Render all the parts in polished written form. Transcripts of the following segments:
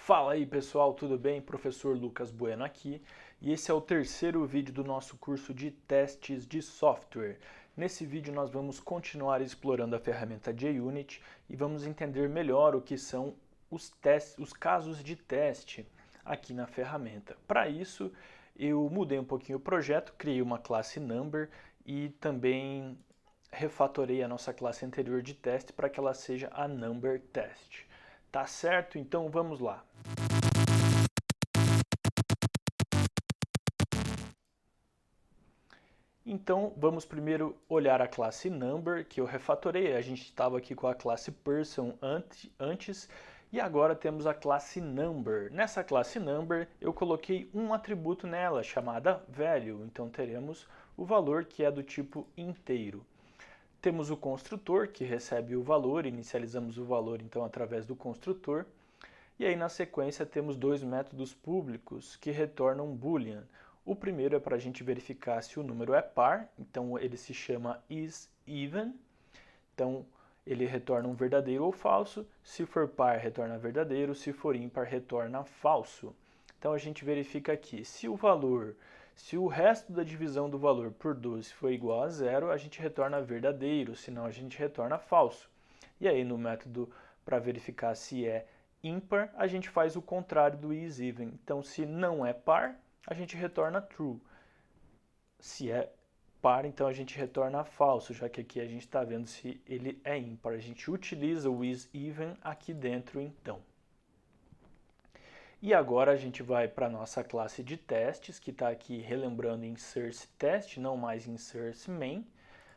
Fala aí pessoal, tudo bem? Professor Lucas Bueno aqui e esse é o terceiro vídeo do nosso curso de testes de software. Nesse vídeo nós vamos continuar explorando a ferramenta JUnit e vamos entender melhor o que são os casos de teste aqui na ferramenta. Para isso eu mudei um pouquinho o projeto, criei uma classe Number e também refatorei a nossa classe anterior de teste para que ela seja a Number Test. Tá certo? Então vamos lá. Então vamos primeiro olhar a classe Number, que eu refatorei. A gente estava aqui com a classe Person antes e agora temos a classe Number. Nessa classe Number eu coloquei um atributo nela chamada Value, então teremos o valor que é do tipo inteiro. Temos o construtor que recebe o valor, inicializamos o valor então através do construtor. E aí na sequência temos dois métodos públicos que retornam boolean. O primeiro é para a gente verificar se o número é par, então ele se chama isEven, então ele retorna um verdadeiro ou falso, se for par retorna verdadeiro, se for ímpar retorna falso. Então a gente verifica aqui, se o resto da divisão do valor por 12 for igual a zero, a gente retorna verdadeiro, senão a gente retorna falso. E aí no método para verificar se é ímpar, a gente faz o contrário do isEven. Então, se não é par, a gente retorna true. Se é par, então a gente retorna falso, já que aqui a gente está vendo se ele é ímpar. A gente utiliza o isEven aqui dentro, então. E agora a gente vai para a nossa classe de testes, que está aqui relembrando InsertTest, não mais InsertMain.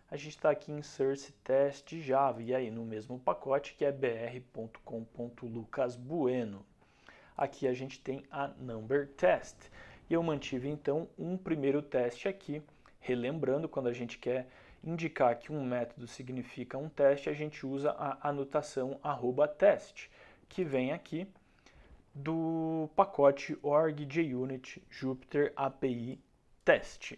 A gente está aqui em Source Test Java, e aí no mesmo pacote que é br.com.lucasbueno. Aqui a gente tem a Number Test. E eu mantive então um primeiro teste aqui, relembrando quando a gente quer indicar que um método significa um teste, a gente usa a anotação @test, que vem aqui do pacote org JUnit Jupyter API Test.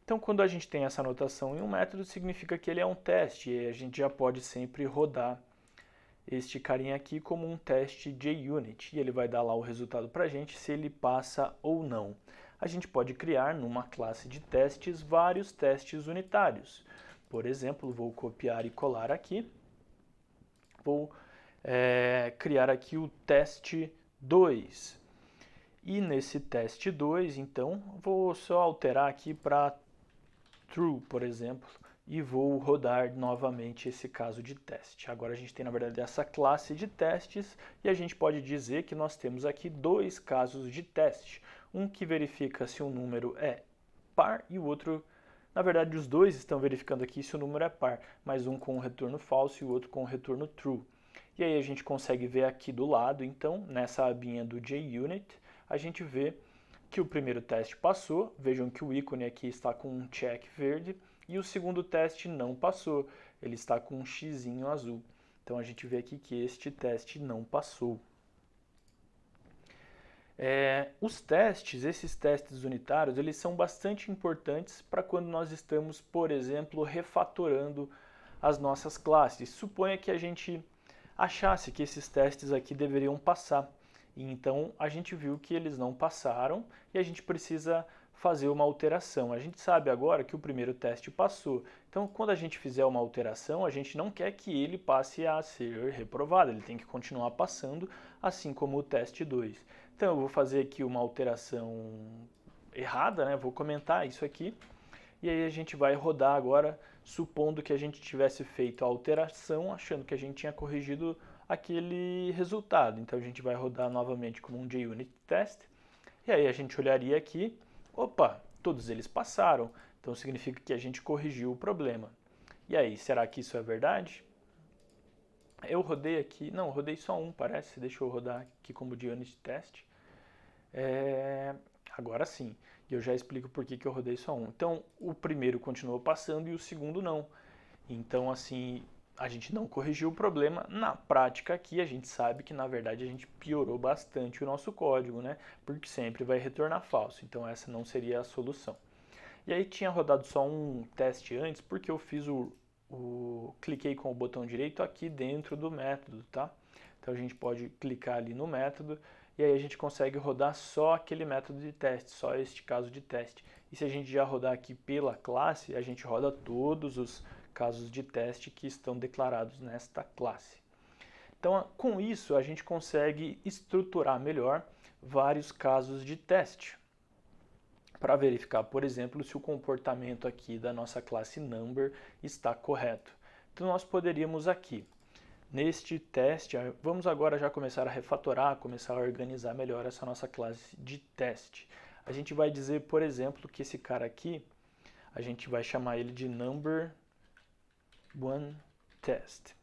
Então, quando a gente tem essa anotação em um método, significa que ele é um teste, e a gente já pode sempre rodar este carinha aqui como um teste JUnit, e ele vai dar lá o resultado para a gente se ele passa ou não. A gente pode criar numa classe de testes vários testes unitários. Por exemplo, vou copiar e colar aqui, vou criar aqui o teste 2. E nesse teste 2, então, vou só alterar aqui para true, por exemplo, e vou rodar novamente esse caso de teste. Agora a gente tem, na verdade, essa classe de testes e a gente pode dizer que nós temos aqui dois casos de teste. Um que verifica se um número é par e o outro, na verdade, os dois estão verificando aqui se o número é par, mas um com o retorno falso e o outro com o retorno true. E aí a gente consegue ver aqui do lado, então, nessa abinha do JUnit, a gente vê que o primeiro teste passou, vejam que o ícone aqui está com um check verde, e o segundo teste não passou, ele está com um xizinho azul. Então a gente vê aqui que este teste não passou. Esses testes unitários, eles são bastante importantes para quando nós estamos, por exemplo, refatorando as nossas classes. Suponha que a gente achasse que esses testes aqui deveriam passar. E então a gente viu que eles não passaram e a gente precisa fazer uma alteração. A gente sabe agora que o primeiro teste passou. Então, quando a gente fizer uma alteração, a gente não quer que ele passe a ser reprovado, ele tem que continuar passando, assim como o teste 2. Então, eu vou fazer aqui uma alteração errada, né? Vou comentar isso aqui. E aí a gente vai rodar agora, supondo que a gente tivesse feito a alteração, achando que a gente tinha corrigido aquele resultado. Então a gente vai rodar novamente como um JUnit test, e aí a gente olharia aqui, opa, todos eles passaram, então significa que a gente corrigiu o problema. E aí, será que isso é verdade? Eu rodei aqui, não, rodei só um, parece, deixa eu rodar aqui como JUnit test. Agora sim, e eu já explico por que eu rodei só um. Então, o primeiro continuou passando e o segundo não. Então, assim, a gente não corrigiu o problema. Na prática aqui, a gente sabe que, na verdade, a gente piorou bastante o nosso código, né? Porque sempre vai retornar falso. Então, essa não seria a solução. E aí, tinha rodado só um teste antes, porque eu fiz cliquei com o botão direito aqui dentro do método, tá? Então a gente pode clicar ali no método e aí a gente consegue rodar só aquele método de teste, só este caso de teste. E se a gente já rodar aqui pela classe, a gente roda todos os casos de teste que estão declarados nesta classe. Então, com isso, a gente consegue estruturar melhor vários casos de teste para verificar, por exemplo, se o comportamento aqui da nossa classe number está correto. Então, nós poderíamos aqui, neste teste, vamos agora já começar a refatorar, começar a organizar melhor essa nossa classe de teste. A gente vai dizer, por exemplo, que esse cara aqui, a gente vai chamar ele de number1test.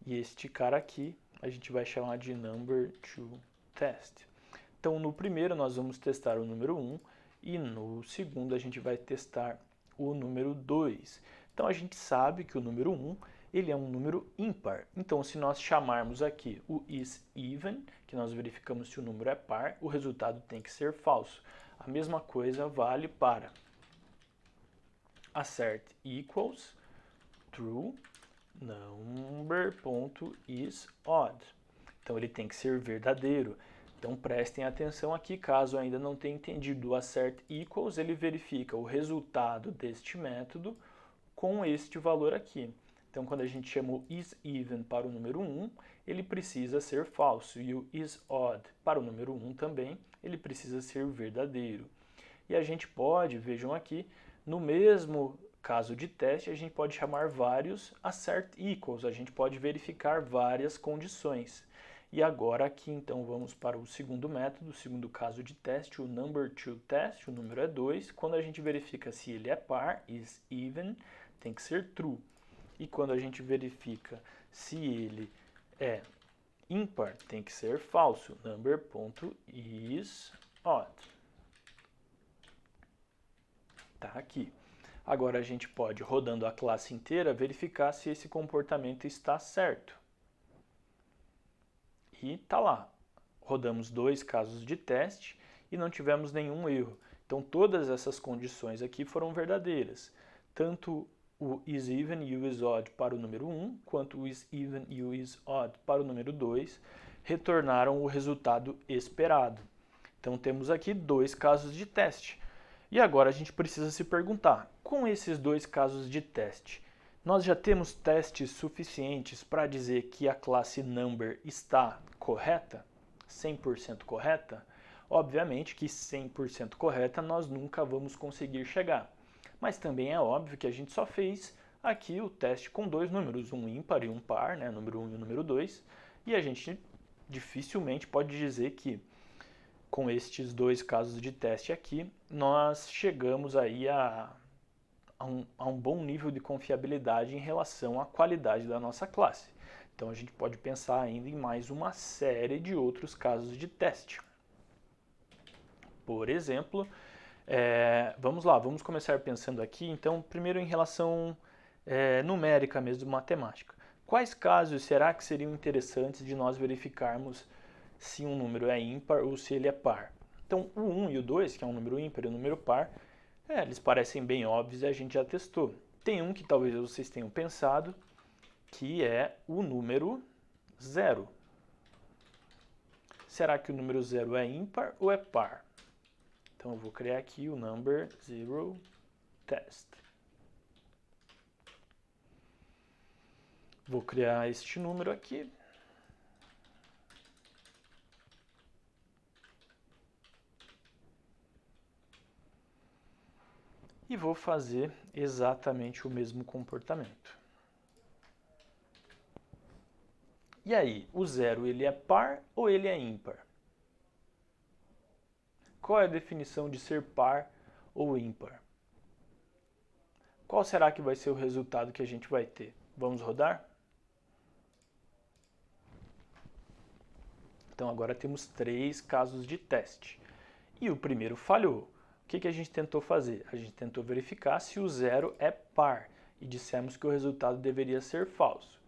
E este cara aqui, a gente vai chamar de number2test. Então, no primeiro nós vamos testar o número 1 e no segundo a gente vai testar o número 2. Então, a gente sabe que o número 1 ele é um número ímpar. Então, se nós chamarmos aqui o isEven, que nós verificamos se o número é par, o resultado tem que ser falso. A mesma coisa vale para assert equals true number.isOdd. Então ele tem que ser verdadeiro. Então prestem atenção aqui, caso ainda não tenha entendido o assert equals, ele verifica o resultado deste método com este valor aqui. Então quando a gente chama o isEven para o número 1, ele precisa ser falso. E o isOdd para o número 1 também, ele precisa ser verdadeiro. E a gente pode, vejam aqui, no mesmo caso de teste, a gente pode chamar vários assert equals, a gente pode verificar várias condições. E agora aqui, então, vamos para o segundo método, o segundo caso de teste, o number2test, o número é 2. Quando a gente verifica se ele é par, isEven, tem que ser true. E quando a gente verifica se ele é ímpar, tem que ser falso, number.isOdd. Tá aqui. Agora a gente pode, rodando a classe inteira, verificar se esse comportamento está certo. E tá lá. Rodamos 2 casos de teste e não tivemos nenhum erro. Então todas essas condições aqui foram verdadeiras. Tanto o isEven e o isOdd para o número 1, quanto o isEven e o isOdd para o número 2, retornaram o resultado esperado. Então temos aqui 2 casos de teste. E agora a gente precisa se perguntar, com esses 2 casos de teste, nós já temos testes suficientes para dizer que a classe number está correta? 100% correta? Obviamente que 100% correta nós nunca vamos conseguir chegar. Mas também é óbvio que a gente só fez aqui o teste com 2 números, um ímpar e um par, né, número 1 e o número 2, e a gente dificilmente pode dizer que com estes 2 casos de teste aqui, nós chegamos aí a um bom nível de confiabilidade em relação à qualidade da nossa classe. Então a gente pode pensar ainda em mais uma série de outros casos de teste. Por exemplo, vamos lá, vamos começar pensando aqui, então, primeiro em relação numérica mesmo, matemática. Quais casos será que seriam interessantes de nós verificarmos se um número é ímpar ou se ele é par? Então, o 1 e o 2, que é um número ímpar e um número par, eles parecem bem óbvios e a gente já testou. Tem um que talvez vocês tenham pensado, que é o número 0. Será que o número 0 é ímpar ou é par? Então eu vou criar aqui o number0test. Vou criar este número aqui. E vou fazer exatamente o mesmo comportamento. E aí, o 0 ele é par ou ele é ímpar? Qual é a definição de ser par ou ímpar? Qual será que vai ser o resultado que a gente vai ter? Vamos rodar? Então agora temos 3 casos de teste. E o primeiro falhou. O que a gente tentou fazer? A gente tentou verificar se o 0 é par e dissemos que o resultado deveria ser falso.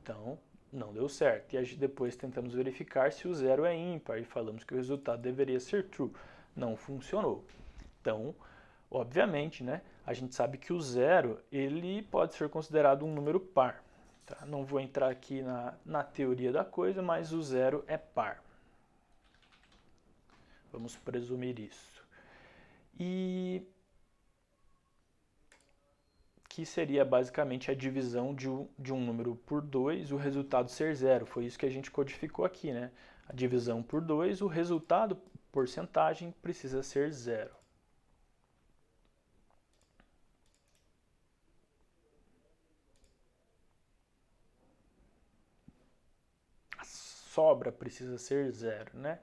Então, não deu certo. E depois tentamos verificar se o 0 é ímpar e falamos que o resultado deveria ser true. Não funcionou. Então, obviamente, né, a gente sabe que o 0 ele pode ser considerado um número par. Tá? Não vou entrar aqui na teoria da coisa, mas o 0 é par. Vamos presumir isso. E que seria basicamente a divisão de um número por 2, o resultado ser zero. Foi isso que a gente codificou aqui, né? A divisão por 2, o resultado, porcentagem, precisa ser zero. A sobra precisa ser zero, né?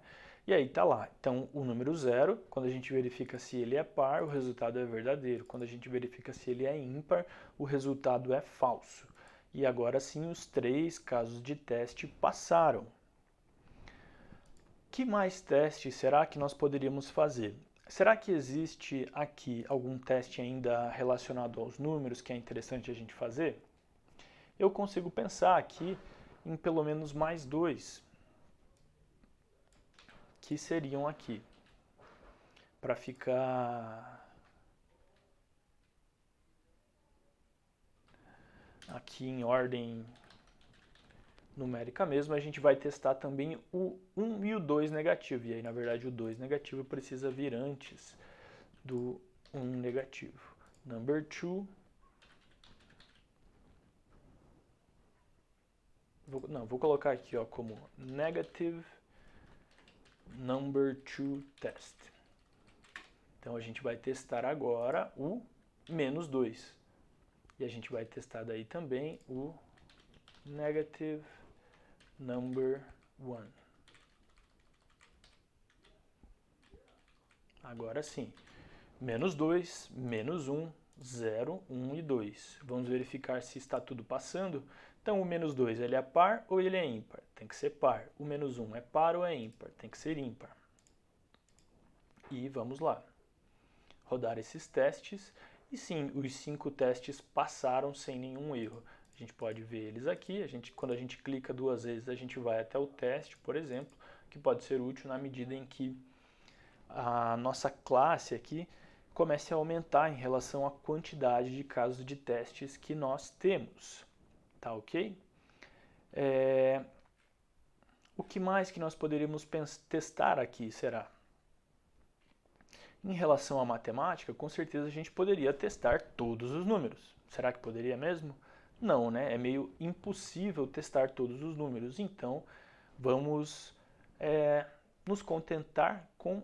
E aí tá lá. Então, o número zero, quando a gente verifica se ele é par, o resultado é verdadeiro. Quando a gente verifica se ele é ímpar, o resultado é falso. E agora sim, os 3 casos de teste passaram. Que mais testes será que nós poderíamos fazer? Será que existe aqui algum teste ainda relacionado aos números que é interessante a gente fazer? Eu consigo pensar aqui em pelo menos mais 2 que seriam aqui, para ficar aqui em ordem numérica mesmo, a gente vai testar também o 1 e o 2 negativo. E aí, na verdade, o 2 negativo precisa vir antes do 1 negativo. Number 2. Vou colocar aqui ó, como negative number 2 test. Então, a gente vai testar agora o menos 2. E a gente vai testar daí também o negative number 1. Agora sim. Menos 2, menos 1, 0, 1 e 2. Vamos verificar se está tudo passando. Então, o menos 2 ele é par ou ele é ímpar? Tem que ser par. O menos 1 é par ou é ímpar? Tem que ser ímpar. E vamos lá. Rodar esses testes. E sim, os 5 testes passaram sem nenhum erro. A gente pode ver eles aqui. Quando a gente clica 2 vezes, a gente vai até o teste, por exemplo, que pode ser útil na medida em que a nossa classe aqui comece a aumentar em relação à quantidade de casos de testes que nós temos. Tá ok? O que mais que nós poderíamos testar aqui será? Em relação à matemática, com certeza a gente poderia testar todos os números. Será que poderia mesmo? Não, né? É meio impossível testar todos os números. Então, vamos nos contentar com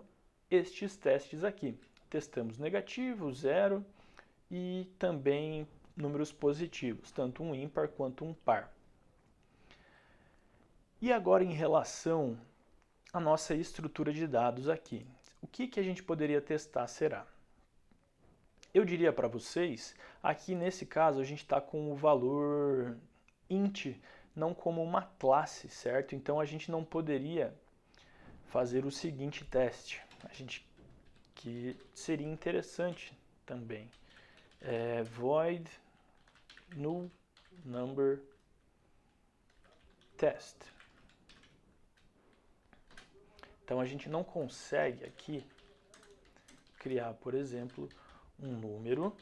estes testes aqui. Testamos negativo, 0 e também números positivos, tanto um ímpar quanto um par. E agora em relação à nossa estrutura de dados aqui. O que a gente poderia testar será? Eu diria para vocês, aqui nesse caso a gente está com o valor int, não como uma classe, certo? Então a gente não poderia fazer o seguinte teste, que seria interessante também. Void null number test. Então a gente não consegue aqui criar, por exemplo, um número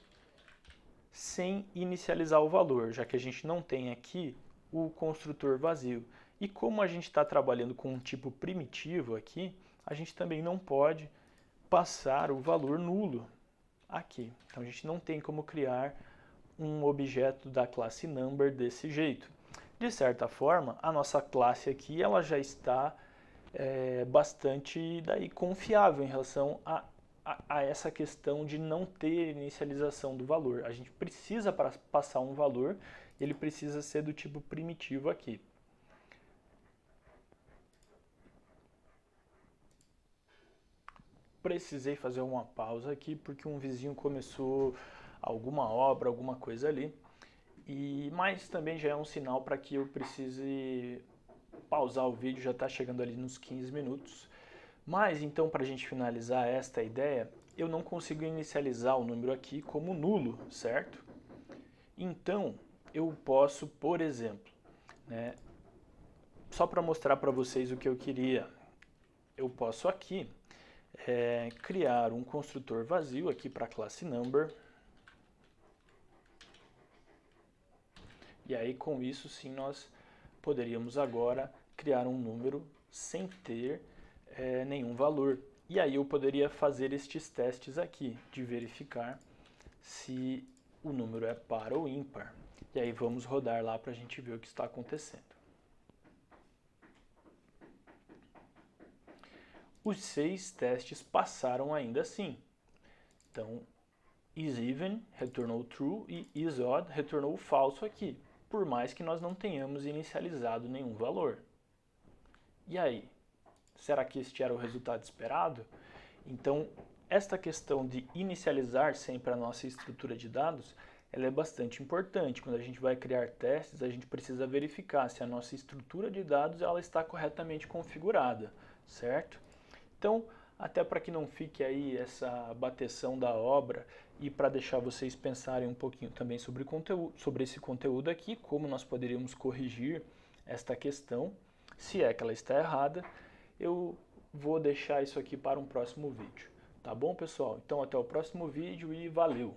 sem inicializar o valor, já que a gente não tem aqui o construtor vazio. E como a gente está trabalhando com um tipo primitivo aqui, a gente também não pode passar o valor nulo aqui. Então a gente não tem como criar um objeto da classe number desse jeito. De certa forma, a nossa classe aqui ela já está bastante daí confiável em relação a essa questão de não ter inicialização do valor. A gente precisa passar um valor, ele precisa ser do tipo primitivo aqui. Precisei fazer uma pausa aqui porque um vizinho começou alguma obra, alguma coisa ali. Mas também já é um sinal para que eu precise pausar o vídeo, já está chegando ali nos 15 minutos. Mas então, para a gente finalizar esta ideia, eu não consigo inicializar o número aqui como nulo, certo? Então, eu posso, por exemplo, só para mostrar para vocês o que eu queria, eu posso aqui criar um construtor vazio aqui para a classe number. E aí com isso sim nós poderíamos agora criar um número sem ter nenhum valor. E aí eu poderia fazer estes testes aqui, de verificar se o número é par ou ímpar. E aí vamos rodar lá para a gente ver o que está acontecendo. Os 6 testes passaram ainda assim. Então, isEven retornou true e isOdd retornou falso aqui, por mais que nós não tenhamos inicializado nenhum valor. E aí? Será que este era o resultado esperado? Então, esta questão de inicializar sempre a nossa estrutura de dados, ela é bastante importante. Quando a gente vai criar testes, a gente precisa verificar se a nossa estrutura de dados ela está corretamente configurada, certo? Então, até para que não fique aí essa bateção da obra e para deixar vocês pensarem um pouquinho também sobre esse conteúdo aqui, como nós poderíamos corrigir esta questão, se é que ela está errada, eu vou deixar isso aqui para um próximo vídeo. Tá bom, pessoal? Então, até o próximo vídeo e valeu!